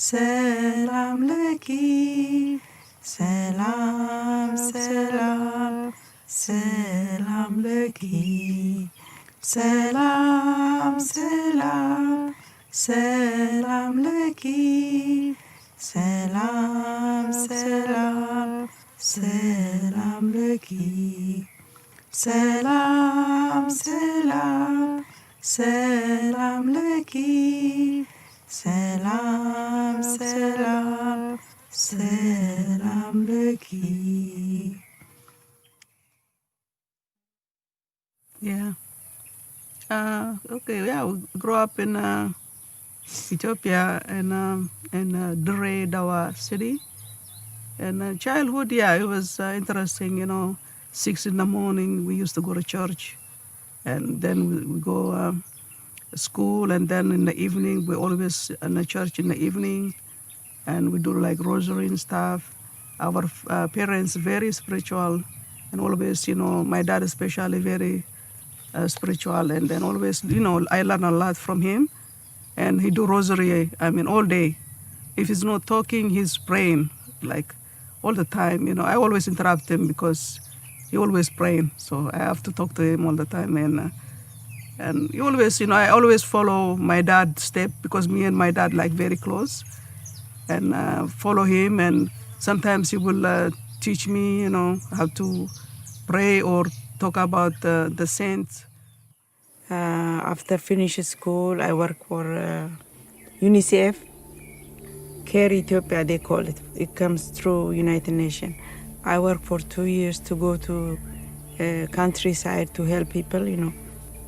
selam leki, selam, selam, selam leki, selam, selam, selam leki, selam, selam, selam leki, selam, selam, selam leki, selam, selam, selam leki. Yeah. Okay. Yeah, we grew up in Ethiopia in Gerais city. And childhood, yeah, it was interesting. 6 in the morning we used to go to church, and then we go school, and then in the evening we always in the church in the evening, and we do like rosary and stuff. Our parents very spiritual, and always, my dad especially very spiritual, and then always, I learn a lot from him, and he do rosary. I mean, all day. If he's not talking, he's praying like all the time. I always interrupt him because he always praying, so I have to talk to him all the time, and he always, I always follow my dad's step because me and my dad like very close, and follow him, and sometimes he will teach me, how to pray or talk about the saints. After finish school, I work for UNICEF, Care Ethiopia, they call it. It comes through United Nations. I work for 2 years to go to countryside to help people,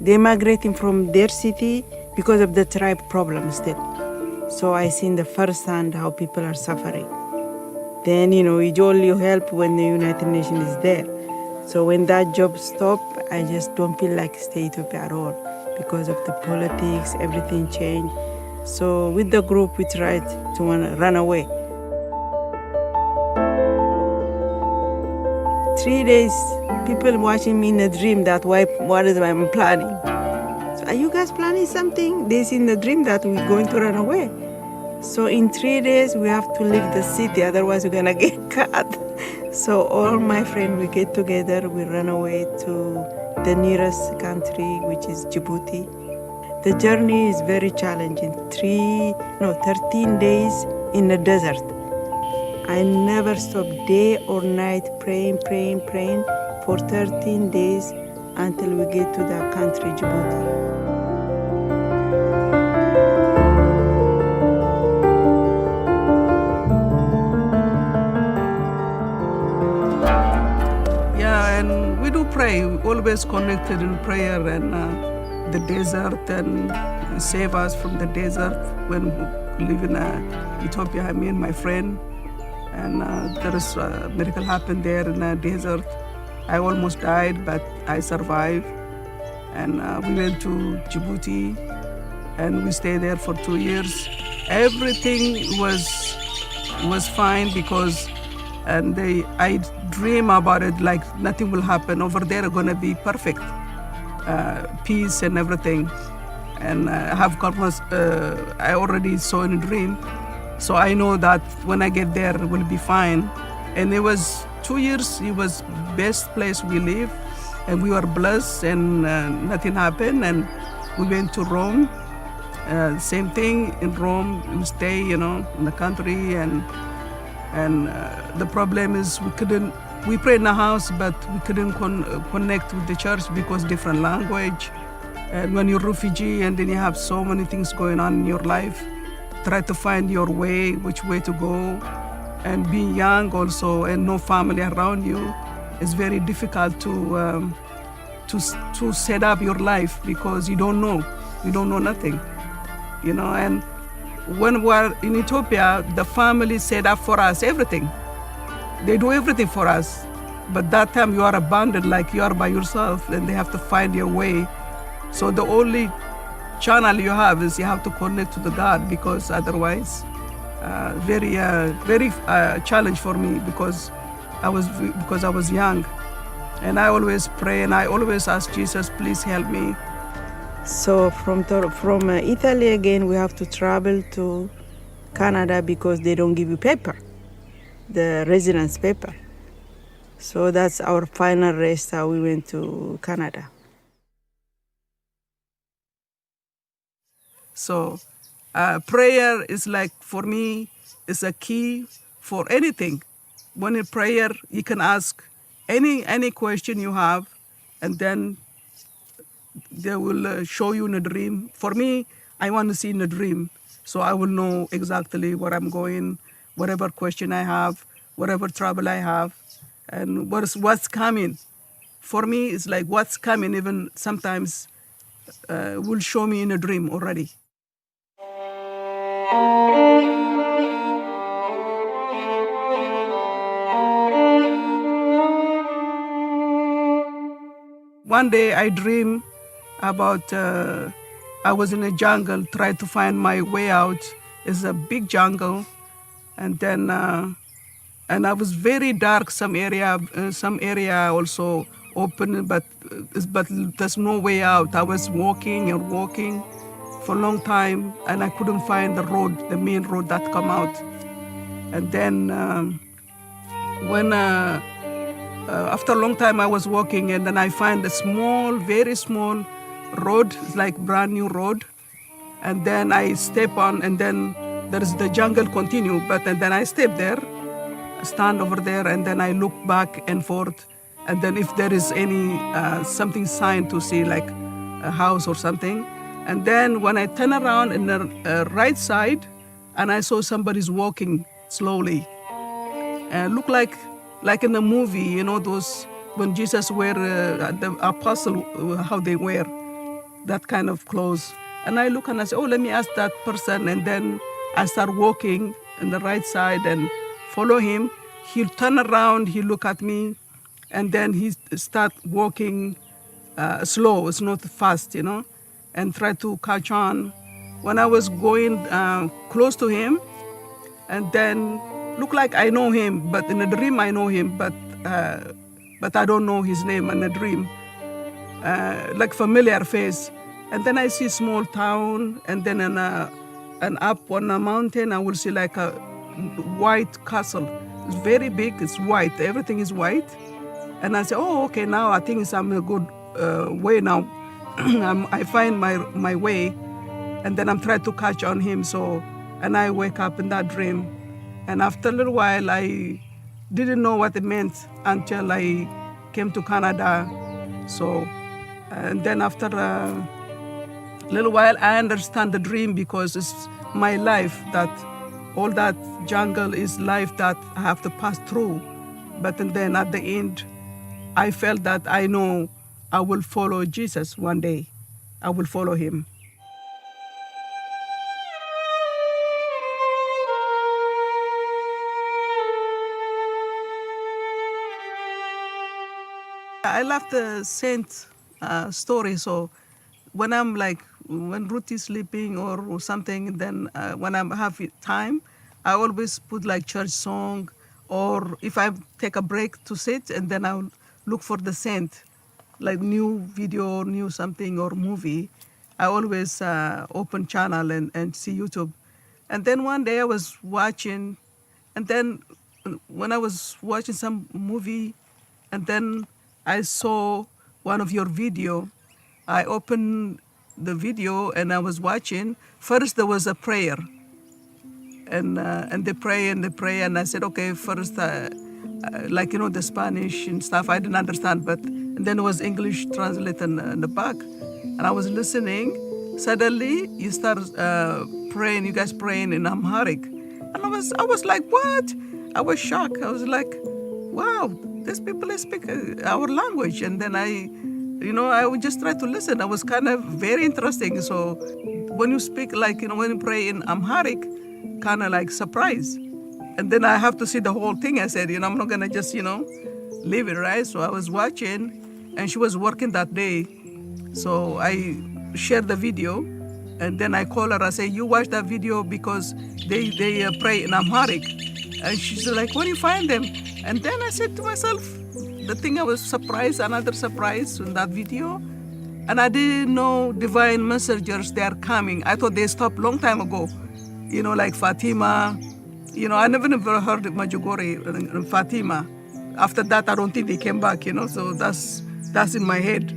They're migrating from their city because of the tribe problem still. So I seen the first hand how people are suffering. Then, it only help when the United Nations is there. So when that job stop, I just don't feel like stay Ethiopia at all because of the politics, everything changed. So with the group, we tried to run away. 3 days, people watching me in a dream that what is I'm planning. So are you guys planning something? They see in the dream that we're going to run away. So in 3 days, we have to leave the city, otherwise we're gonna get cut. So all my friends, we get together, we run away to the nearest country, which is Djibouti. The journey is very challenging. 13 days in the desert. I never stop day or night praying for 13 days until we get to the country, Djibouti. Yeah, and we do pray. We always connected in prayer, and the desert, and save us from the desert when we live in Ethiopia. I mean, my friend, and there is a miracle happened there in the desert. I almost died, but I survived. And we went to Djibouti, and we stayed there for 2 years. Everything was fine because, I dream about it like nothing will happen over there. Gonna be perfect, peace and everything. And I have confidence. I already saw in a dream. So I know that when I get there, it will be fine. And it was 2 years, it was best place we live. And we were blessed, and nothing happened. And we went to Rome. Same thing in Rome, we stay, in the country. And the problem is we pray in the house, but we couldn't connect with the church because different language. And when you're a refugee and then you have so many things going on in your life, try to find your way, which way to go. And being young also and no family around you, it's very difficult to set up your life because you don't know nothing, And when we're in Ethiopia, the family set up for us everything. They do everything for us. But that time you are abandoned, like you are by yourself, and they have to find your way. So the only channel you have is you have to connect to the God, because otherwise, very challenge for me because I was young, and I always pray and I always ask Jesus, please help me. So from Italy again, we have to travel to Canada because they don't give you paper, the residence paper. So that's our final rest. How we went to Canada. So prayer is like, for me, is a key for anything. When in prayer, you can ask any question you have, and then they will show you in a dream. For me, I want to see in a dream, so I will know exactly where I'm going, whatever question I have, whatever trouble I have, and what's coming. For me, it's like what's coming, even sometimes will show me in a dream already. One day I dreamed about I was in a jungle, trying to find my way out. It's a big jungle, and then and I was very dark. Some area also open, but there's no way out. I was walking and walking for a long time, and I couldn't find the road, the main road that come out. And then when after a long time I was walking, and then I find a small, very small road, it's like brand new road. And then I step on, and then there's the jungle continue. And then I step there, stand over there, and then I look back and forth. And then if there is any something sign to see, like a house or something. And then when I turn around in the right side, and I saw somebody's walking slowly. And look like in the movie, you know, those when Jesus wear the apostle, how they wear that kind of clothes. And I look and I say, oh, let me ask that person. And then I start walking on the right side and follow him. He'll turn around, he look at me, and then he start walking slow, it's not fast, you know, and try to catch on. When I was going close to him, and then look like I know him, but in a dream I know him, but I don't know his name in a dream, like familiar face. And then I see small town, and then and up on a mountain I will see like a white castle. It's very big, it's white, everything is white. And I say, oh, okay, now I think I'm in a good way now. I find my way, and then I'm trying to catch on him. So, and I wake up in that dream. And after a little while, I didn't know what it meant until I came to Canada. So, and then after a little while, I understand the dream, because it's my life, that all that jungle is life that I have to pass through. But then at the end, I felt that I know I will follow Jesus one day. I will follow him. I love the saint story. So when Ruth is sleeping or something, then when I have time, I always put like church song, or if I take a break to sit, and then I'll look for the saint, like new video, new something or movie. I always open channel and see YouTube. And then one day I was watching, and then when I was watching some movie, and then I saw one of your video. I opened the video and I was watching. First there was a prayer, and they pray, and I said, okay, first like, you know, the Spanish and stuff I didn't understand, but and then it was English translated in the back, and I was listening. Suddenly you start praying, you guys praying in Amharic, and I was like, what? I was shocked. I was like, wow, these people speak our language. And then I would just try to listen. I was kind of very interesting. So when you speak, like, you know, when you pray in Amharic, kind of like surprise. And then I have to see the whole thing. I said, you know, I'm not going to just, you know, leave it, right? So I was watching, and she was working that day. So I shared the video, and then I call her. I say, you watch that video because they pray in Amharic. And she's like, where do you find them? And then I said to myself, the thing I was surprised, another surprise in that video. And I didn't know divine messengers, they are coming. I thought they stopped long time ago. like Fatima. I never heard of Majugori and Fatima. After that, I don't think they came back, so that's in my head.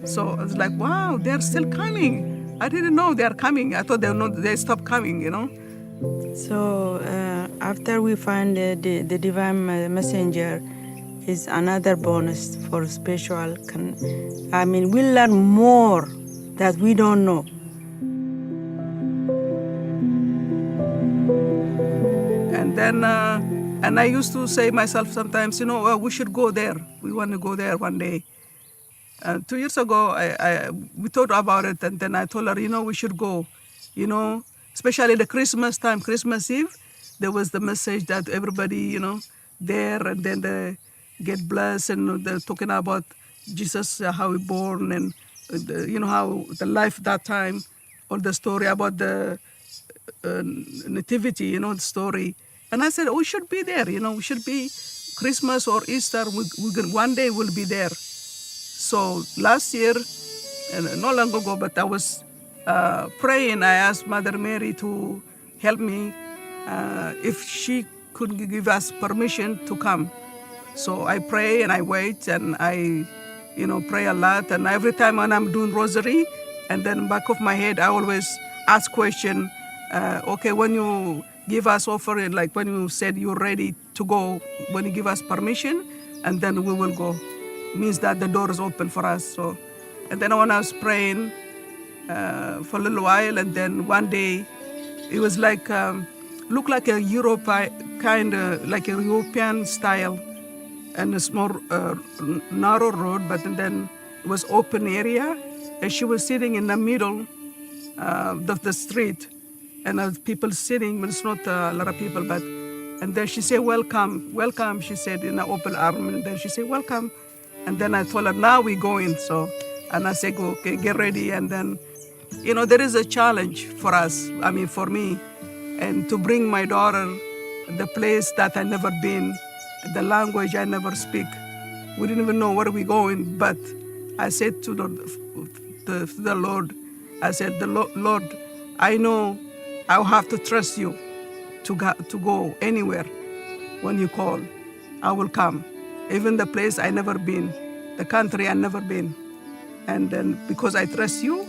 So I was like, wow, they're still coming. I didn't know they're coming. I thought they stopped coming, So after we find the divine messenger is another bonus for spiritual. We learn more that we don't know. And then, and I used to say myself sometimes, we should go there. We want to go there one day. 2 years ago, we thought about it, and then I told her, we should go. Especially the Christmas time, Christmas Eve, there was the message that everybody, there, and then they get blessed, and they're talking about Jesus, how he born, and how the life that time, all the story about the nativity, the story. And I said, we should be there, we should be Christmas or Easter, one day we'll be there. So last year, no long ago, but I was praying. I asked Mother Mary to help me if she could give us permission to come. So I pray and I wait and I, pray a lot. And every time when I'm doing rosary, and then back of my head, I always ask question. Okay, when you give us offering, like when you said you're ready to go, when you give us permission, and then we will go. Means that the door is open for us. So, and then when I was praying for a little while, and then one day it was like looked like a Europe kind of like a European style, and a small narrow road, but then it was open area, and she was sitting in the middle of the street, and people sitting, but it's not a lot of people, but and then she said, "Welcome, welcome." She said in an open arm, and then she said, "Welcome." And then I told her, now we're going. So, and I said, okay, get ready. And then, there is a challenge for us, for me, and to bring my daughter the place that I never been, the language I never speak. We didn't even know where we're going. But I said to the Lord, I said, Lord, I know I'll have to trust you to go anywhere. When you call, I will come. Even the place I never been, the country I never been. And then because I trust you,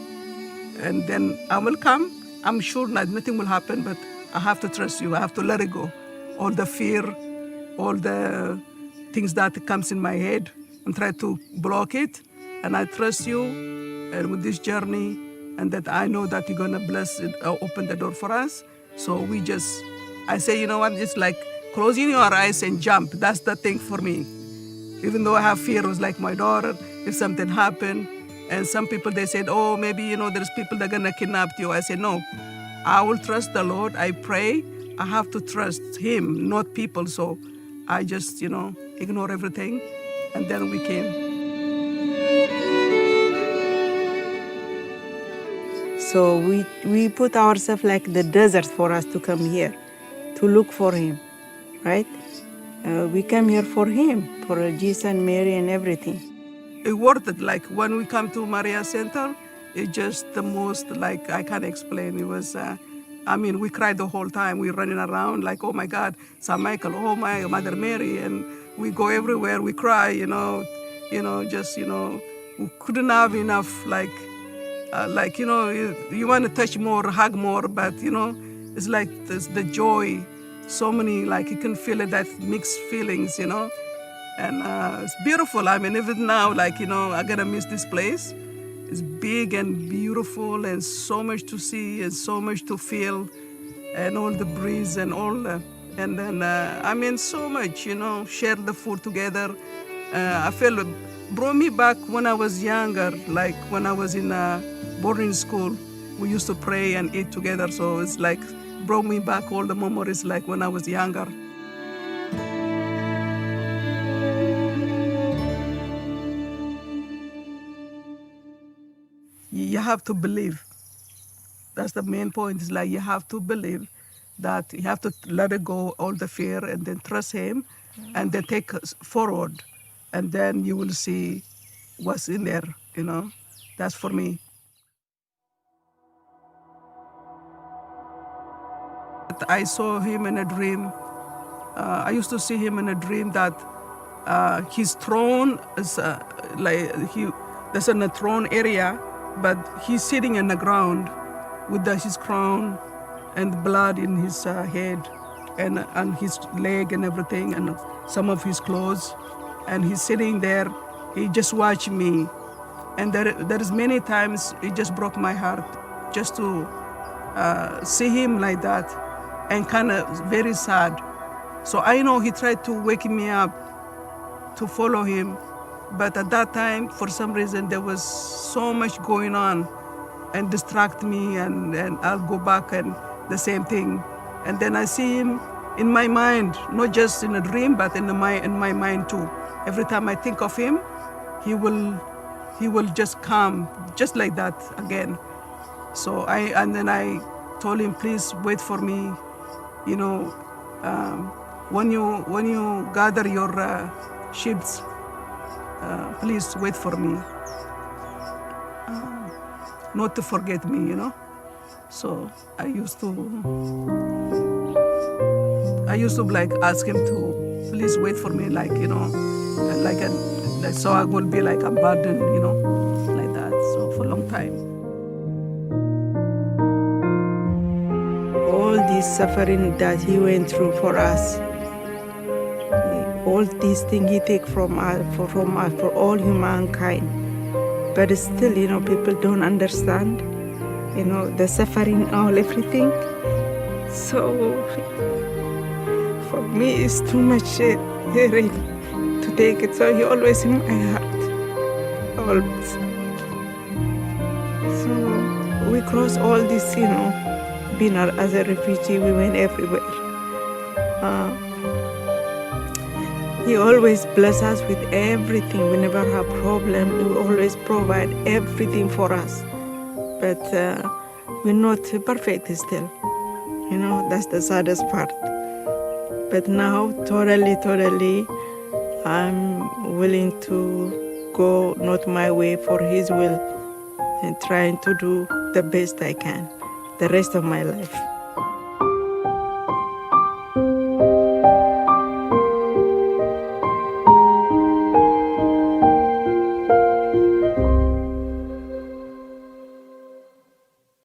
and then I will come. I'm sure that nothing will happen, but I have to trust you. I have to let it go. All the fear, all the things that comes in my head, and try to block it. And I trust you and with this journey, and that I know that you're going to bless it, open the door for us. So I say, just like closing your eyes and jump. That's the thing for me. Even though I have fear, it was like my daughter, if something happened, and some people, they said, oh, maybe, there's people that are going to kidnap you. I said, no, I will trust the Lord. I pray. I have to trust him, not people. So I just, ignore everything. And then we came. So we put ourselves like the desert for us to come here, to look for him, right? We come here for him, for Jesus and Mary and everything. It worth it. Like when we come to Maria Center, it's just the most, like I can't explain. It was, we cried the whole time. We're running around like, oh my God, St. Michael, oh my Mother Mary. And we go everywhere, we cry, we couldn't have enough, you want to touch more, hug more, but, it's like the joy. So many, you can feel it, that mixed feelings, and it's beautiful. Even now, I'm gonna miss this place. It's big and beautiful, and so much to see, and so much to feel, and all the breeze and and then so much, share the food together. I feel brought me back when I was younger, like when I was in boarding school. We used to pray and eat together, so it's like brought me back all the memories like when I was younger. You have to believe. That's the main point. Is like you have to believe that you have to let it go, all the fear, and then trust him, and then take us forward, and then you will see what's in there. That's for me. I saw him in a dream. I used to see him in a dream that his throne is there's a throne area, but he's sitting in the ground with his crown and blood in his head and his leg and everything and some of his clothes. And he's sitting there, he just watched me. And there is many times it just broke my heart just to see him like that and kind of very sad. So I know he tried to wake me up to follow him. But at that time, for some reason, there was so much going on and distract me and I'll go back and the same thing. And then I see him in my mind, not just in a dream, but in my mind too. Every time I think of him, he will just come, just like that again. So then I told him, please wait for me. You know, when you gather your ships, please wait for me. Not to forget me, you know. So I used to like ask him to please wait for me, like, you know, so I will be like abandoned, you know, like that. So for a long time. All this suffering that he went through for us, all these things he take from us, for all humankind. But still, you know, people don't understand, you know, the suffering, all everything. So for me, it's too much really to take it. So he always in my heart, always. So we crossed all this, you know, being as a refugee, we went everywhere. He always bless us with everything. We never have problem. He always provide everything for us. But we're not perfect still. You know, that's the saddest part. But now, totally, I'm willing to go not my way, for his will, and trying to do the best I can the rest of my life.